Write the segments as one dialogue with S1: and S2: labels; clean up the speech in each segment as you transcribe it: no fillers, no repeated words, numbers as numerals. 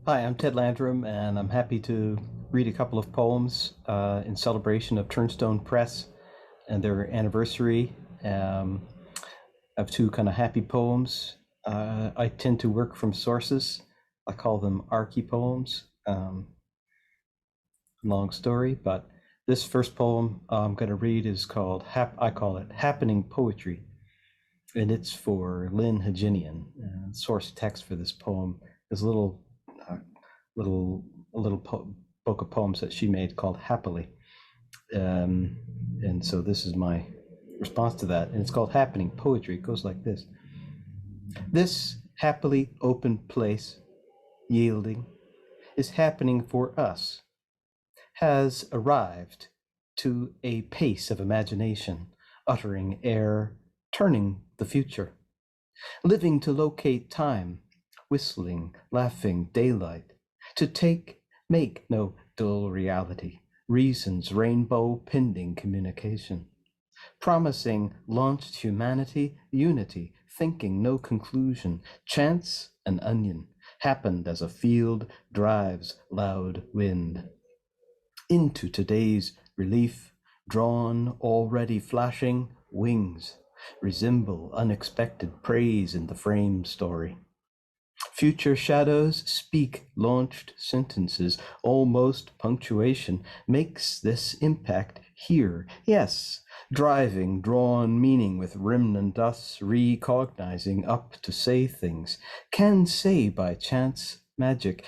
S1: Hi, I'm Ted Landrum, and I'm happy to read a couple of poems in celebration of Turnstone Press and their anniversary. I have two kind of happy poems. I tend to work from sources. I call them archy poems. Long story, but this first poem I'm going to read is called, I call it Happening Poetry, and it's for Lynn Haginian. Source text for this poem is a little book of poems that she made called Happily. And so this is my response to that. And it's called Happening Poetry. It goes like this. This happily open place, yielding, is happening for us, has arrived to a pace of imagination, uttering air, turning the future, living to locate time, whistling, laughing daylight, to make no dull reality, reason's rainbow pending communication, promising launched humanity, unity, thinking no conclusion, chance an onion, happened as a field drives loud wind. Into today's relief, drawn already flashing wings, resemble unexpected praise in the frame story. Future shadows speak launched sentences, almost punctuation makes this impact here. Yes, driving drawn meaning with remnant us recognizing up to say things, can say by chance magic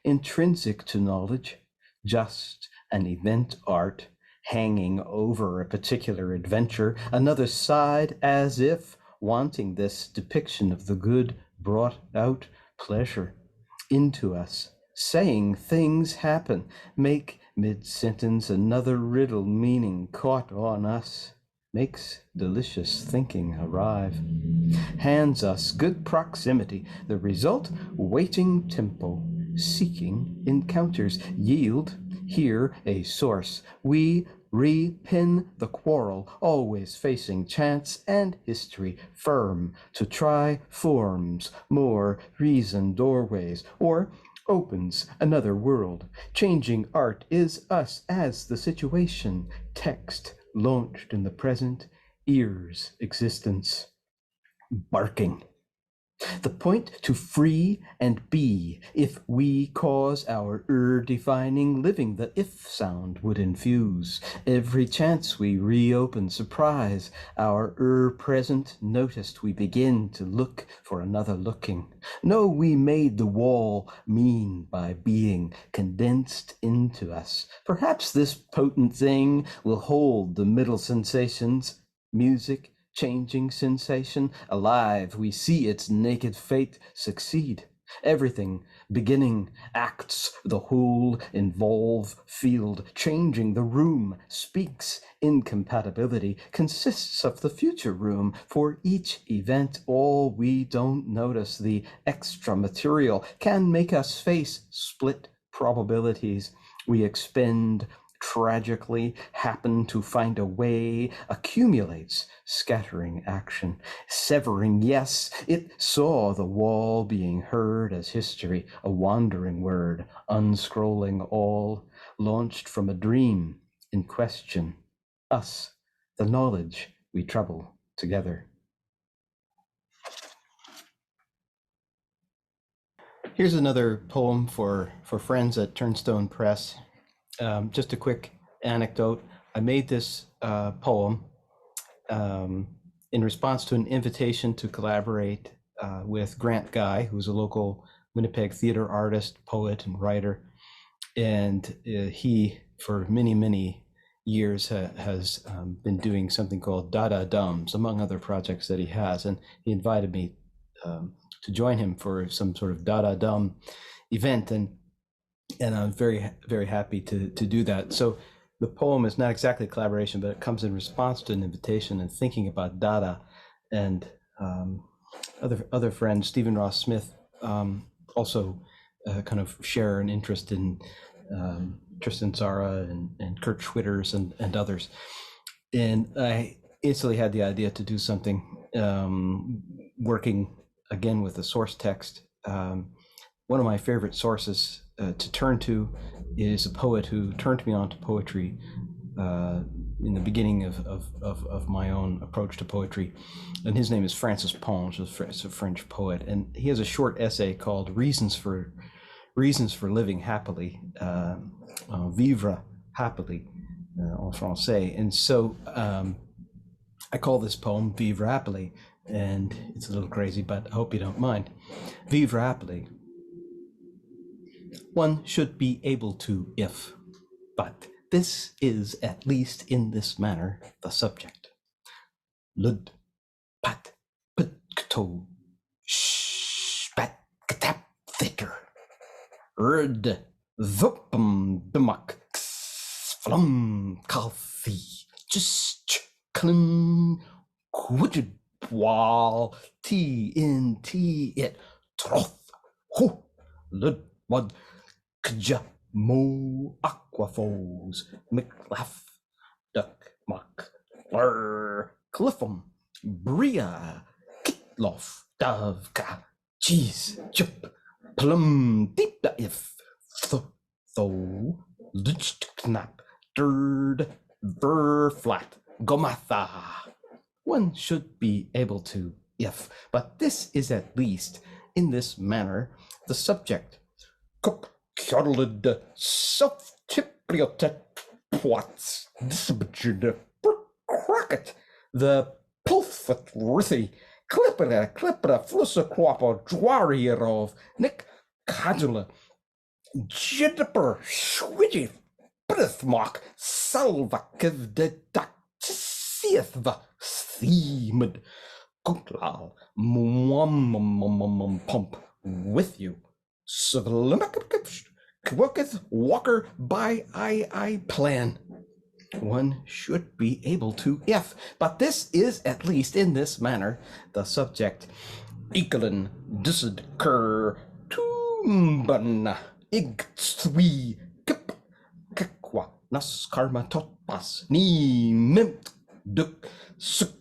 S1: intrinsic to knowledge, just an event art hanging over a particular adventure, another side as if wanting this depiction of the good brought out pleasure into us, saying things happen, make mid-sentence another riddle meaning caught on us, makes delicious thinking arrive, hands us good proximity, the result waiting tempo, seeking encounters, yield here a source, we repin the quarrel, always facing chance and history, firm to try forms, more reason doorways, or opens another world. Changing art is us as the situation, text launched in the present, ears existence, barking. The point to free and be, if we cause our defining living, the if sound would infuse. Every chance we reopen surprise, our present noticed we begin to look for another looking. No, we made the wall mean by being condensed into us. Perhaps this potent thing will hold the middle sensations, music, changing sensation, alive, we see its naked fate succeed. Everything, beginning, acts, the whole, involve, field, changing the room, speaks, incompatibility, consists of the future room, for each event, all we don't notice, the extra material, can make us face split probabilities. We expend tragically, happen to find a way, accumulates, scattering action, severing, yes, it saw the wall being heard as history, a wandering word, unscrolling all, launched from a dream in question, us, the knowledge we trouble together. Here's another poem for friends at Turnstone Press. Just a quick anecdote. I made this poem in response to an invitation to collaborate with Grant Guy, who's a local Winnipeg theater artist, poet, and writer. And he, for many, many years, has been doing something called Dada Dums, among other projects that he has. And he invited me to join him for some sort of Dada Dum event. And I'm very, very happy to do that. So the poem is not exactly a collaboration, but it comes in response to an invitation and thinking about Dada. And other friends, Stephen Ross Smith, also kind of share an interest in Tristan Tzara and Kurt Schwitters and others. And I instantly had the idea to do something working again with the source text one of my favorite sources to turn to is a poet who turned me on to poetry in the beginning of my own approach to poetry. And his name is Francis Ponge, a French poet. And he has a short essay called Reasons for Living Happily, Vivre Happily, en français. And so I call this poem Vivre Happily, and it's a little crazy, but I hope you don't mind. Vivre Happily. One should be able to if, but this is, at least in this manner, the subject. Lud, pat, put, spat, katap, thicker. Rd, vupum, bimak, flum, kalfi, just, clim, quitted, wall, in it, troth, ho, lud, wad, kja, mo, aquafos, mclaff, duck, mock, lur, cliffum, bria, kitlof, dove, ka, cheese, chup, plum, deep da if, tho, lich, knap, dird, ver, flat, gomatha. One should be able to if, but this is at least in this manner the subject. Cook, kjodled, self-tipliotet, pwats, disabjud, crocket, the pulfet rithy, clippera, flussa quapa, dwarierov, nick, cadula, jidipper, swidgy, brithmock, salva, kivde, duck, seethva, themid, gunklal, pump, with you. Worketh walker by I plan. One should be able to if, but this is at least in this manner the subject. Ekelin disad cur tumban igtwi kip kekwa nas karma totpas ni mimt duk suk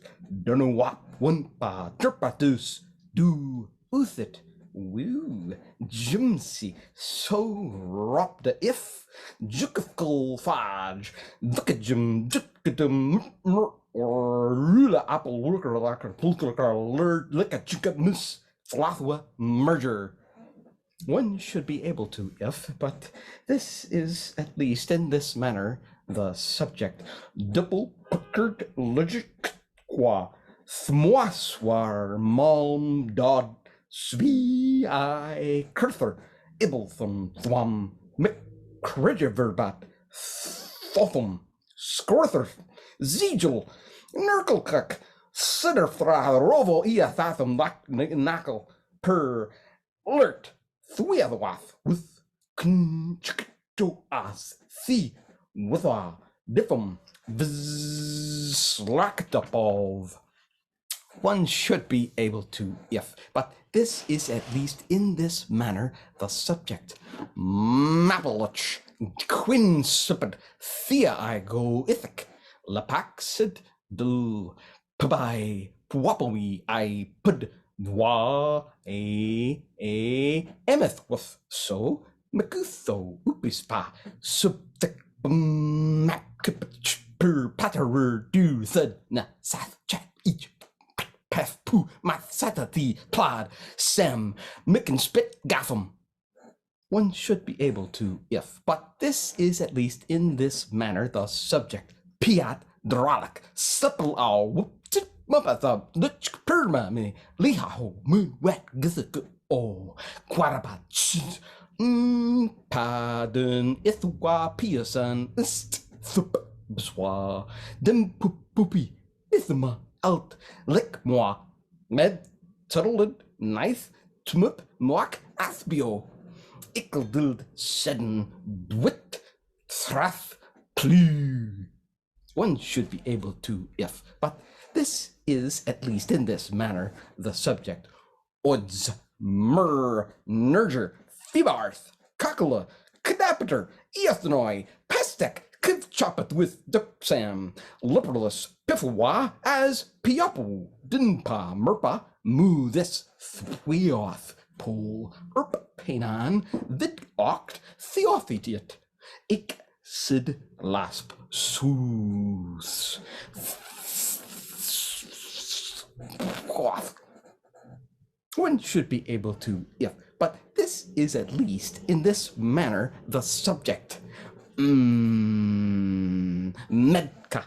S1: donowap wunpa derpatus do uthit. Woo, Jimsy, so rop the if, jukafkal fudge, duckajum, or rula apple worker like a pulkar lurd, lick a chickamus, flathwa merger. One should be able to if, but this is at least in this manner the subject. Double puckered logic qua, thmoiswar malm dod. Svi I Kurther, Ibblethum, Thwam, McCridgeverbat, Thothum, Scorther, Zegel, Nurkelkuk, Sidderthra, Rovo, Eathathum, Knackle, Per, Lurt, Thweathwath, with Knchtoas, Thi, Witha, Diffum, Vzlaktapov. One should be able to if, but this is at least in this manner the subject. Mappelach, quinsipid, thea I go ithic, lapaxid, dul, pabai, pwapowi I pud, dwa, emeth with, so, macutho, upispa, subtic, map, per patterer, do, thud, na, sath, chat, each. Pef, poo, math, satati, plod, sem, mick and spit, gaffum. One should be able to if, but this is at least in this manner the subject. Piat, dralik, supple owl, whoop, tit, muppatha, lutch, perma, me, lihaho, moon, wet, githik, oh, quarabat, chit, pardon, ithwa, piasan, ist, thup, bswa, dim, poopy, ithma. Alt, lick moi, med, tuddled, knife, tmup, moak, athbio, ickleduld, sedden, dwit, thrath, plu. One should be able to if, but this is, at least in this manner, the subject. Odds, myrrh, nerger, fibarth, cockula, cadapiter, eothnoi, pestek, kiv choppeth with dupsam, lipperless, piffwa, as piapu, dinpa, merpa, moo this, thweoth,
S2: pol, penan, vid oct, theothetiet, ik sid lasp sus. One should be able to, but this is at least in this manner the subject. Medka.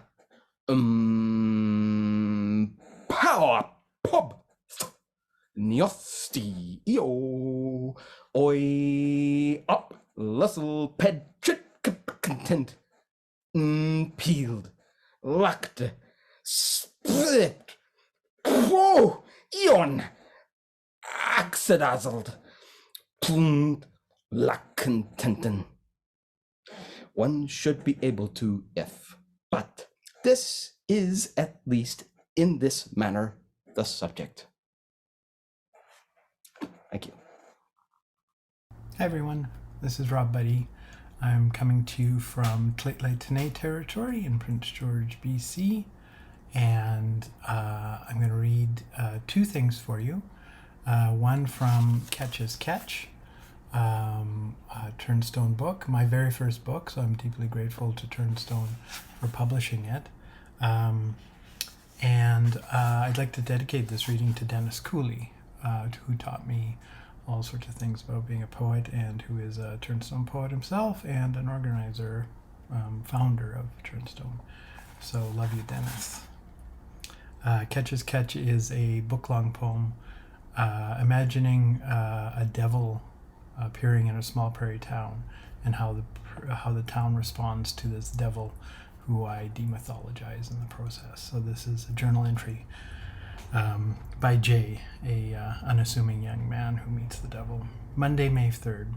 S2: Power pub. Niosti io. Oi up. Lussel ped content. Peeled. Lacked. Split. Pro. Ion. Axedazzled. Plumed. Lackcontenten. One should be able to but this is at least in this manner the subject. Thank you.
S3: Hi everyone, this is Rob Budde. I'm coming to you from Tlaitlai territory in Prince George, BC, and I'm going to read two things for you. One from Catch's Catch, a Turnstone book, my very first book, so I'm deeply grateful to Turnstone for publishing it. And I'd like to dedicate this reading to Dennis Cooley, who taught me all sorts of things about being a poet, and who is a Turnstone poet himself and an organizer, founder of Turnstone. So love you, Dennis. Catch's Catch is a book-long poem imagining a devil appearing in a small prairie town, and how the town responds to this devil, who I demythologize in the process. So this is a journal entry by Jay, a unassuming young man who meets the devil. Monday, May 3rd.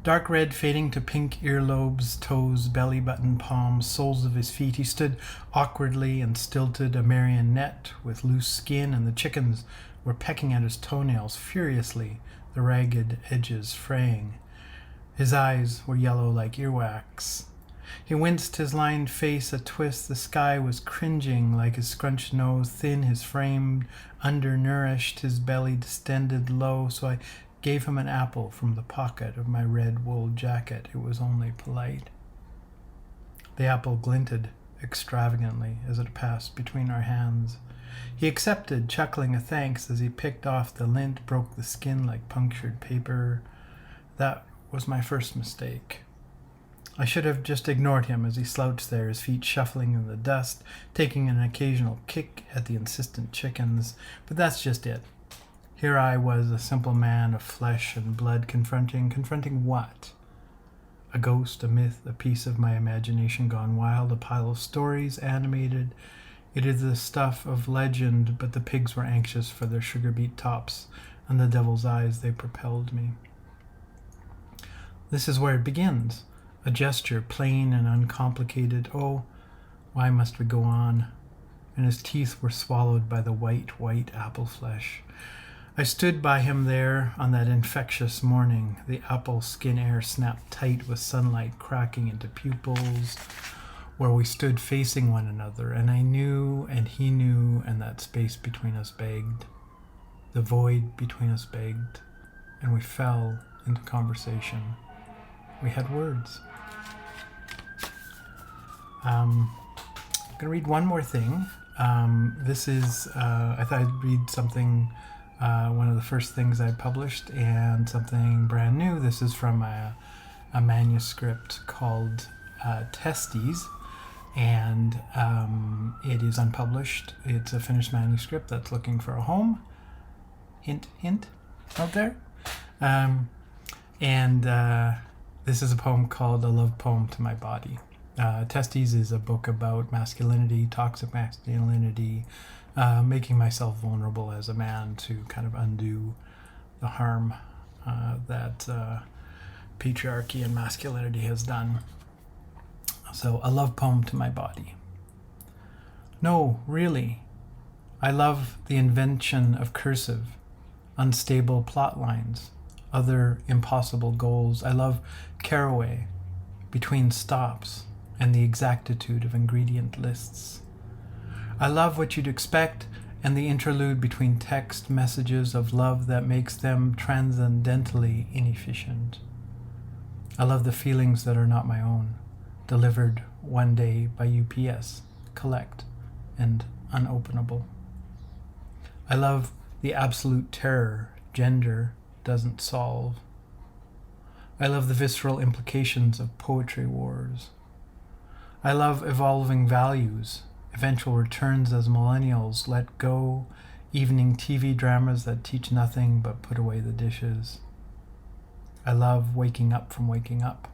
S3: Dark red fading to pink earlobes, toes, belly button, palms, soles of his feet, he stood awkwardly and stilted, a marionette with loose skin, and the chickens were pecking at his toenails furiously, the ragged edges fraying. His eyes were yellow like earwax. He winced, his lined face a twist. The sky was cringing like his scrunched nose, thin, his frame undernourished, his belly distended low. So I gave him an apple from the pocket of my red wool jacket. It was only polite. The apple glinted extravagantly as it passed between our hands. He accepted, chuckling a thanks as he picked off the lint, broke the skin like punctured paper. That was my first mistake. I should have just ignored him as he slouched there, his feet shuffling in the dust, taking an occasional kick at the insistent chickens. But that's just it. Here I was, a simple man of flesh and blood, confronting what? A ghost, a myth, a piece of my imagination gone wild, a pile of stories, animated. It is the stuff of legend, but the pigs were anxious for their sugar beet tops, and the devil's eyes, they propelled me. This is where it begins. A gesture, plain and uncomplicated. Oh, why must we go on? And his teeth were swallowed by the white apple flesh. I stood by him there on that infectious morning. The apple skin air snapped tight with sunlight cracking into pupils, where we stood facing one another, and I knew, and he knew, and that space between us begged. The void between us begged, and we fell into conversation. We had words. I'm going to read one more thing. This is, I thought I'd read something, one of the first things I published, and something brand new. This is from a manuscript called Testes, and it is unpublished. It's a finished manuscript that's looking for a home. Hint, hint, out there. This is a poem called A Love Poem to My Body. Testes is a book about masculinity, toxic masculinity, making myself vulnerable as a man to kind of undo the harm that patriarchy and masculinity has done. So, a love poem to my body. No, really. I love the invention of cursive, unstable plot lines, other impossible goals. I love caraway between stops and the exactitude of ingredient lists. I love what you'd expect and the interlude between text messages of love that makes them transcendently inefficient. I love the feelings that are not my own, delivered one day by UPS, collect, and unopenable. I love the absolute terror gender doesn't solve. I love the visceral implications of poetry wars. I love evolving values, eventual returns as millennials let go, evening TV dramas that teach nothing but put away the dishes. I love waking up from waking up.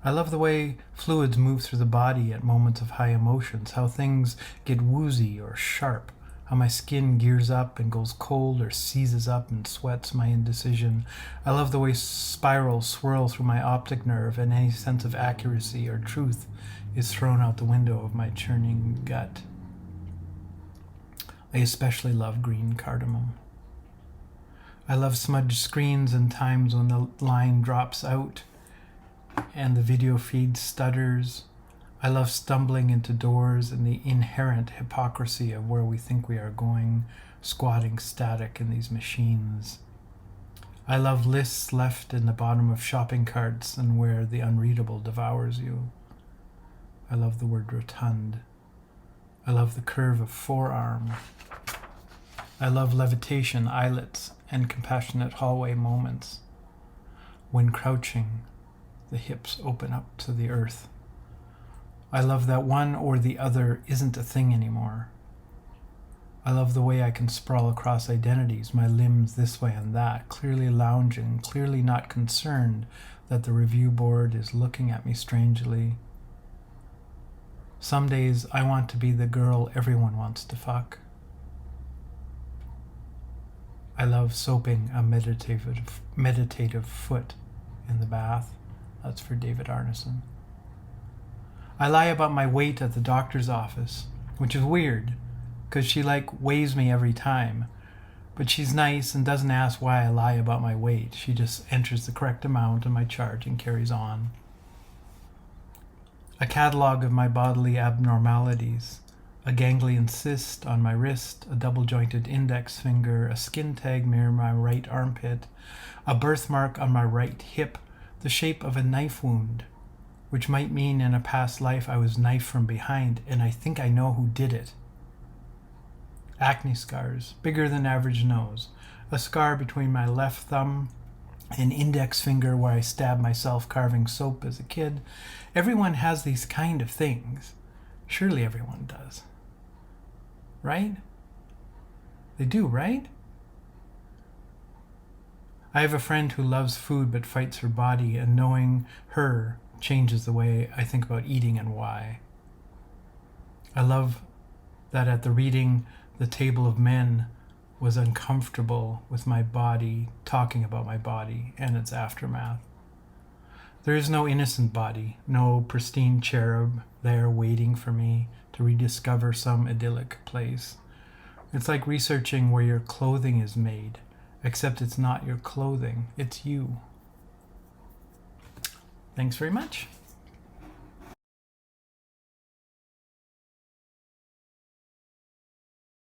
S3: I love the way fluids move through the body at moments of high emotions, how things get woozy or sharp, how my skin gears up and goes cold or seizes up and sweats my indecision. I love the way spirals swirl through my optic nerve and any sense of accuracy or truth is thrown out the window of my churning gut. I especially love green cardamom. I love smudged screens and times when the line drops out and the video feed stutters. I love stumbling into doors and the inherent hypocrisy of where we think we are going, squatting static in these machines. I love lists left in the bottom of shopping carts and where the unreadable devours you. I love the word rotund. I love the curve of forearm. I love levitation islets and compassionate hallway moments. When crouching, the hips open up to the earth. I love that one or the other isn't a thing anymore. I love the way I can sprawl across identities, my limbs this way and that, clearly lounging, clearly not concerned that the review board is looking at me strangely. Some days I want to be the girl everyone wants to fuck. I love soaping a meditative foot in the bath. That's for David Arneson. I lie about my weight at the doctor's office, which is weird, because she weighs me every time. But she's nice and doesn't ask why I lie about my weight. She just enters the correct amount in my chart and carries on. A catalog of my bodily abnormalities, a ganglion cyst on my wrist, a double-jointed index finger, a skin tag near my right armpit, a birthmark on my right hip, the shape of a knife wound, which might mean in a past life I was knifed from behind, and I think I know who did it. Acne scars, bigger than average nose, a scar between my left thumb and index finger where I stabbed myself carving soap as a kid. Everyone has these kind of things. Surely everyone does. Right? They do, right? I have a friend who loves food but fights her body, and knowing her changes the way I think about eating and why. I love that at the reading, the table of men was uncomfortable with my body, talking about my body and its aftermath. There is no innocent body, no pristine cherub there waiting for me to rediscover some idyllic place. It's like researching where your clothing is made, except it's not your clothing, it's you. Thanks very much.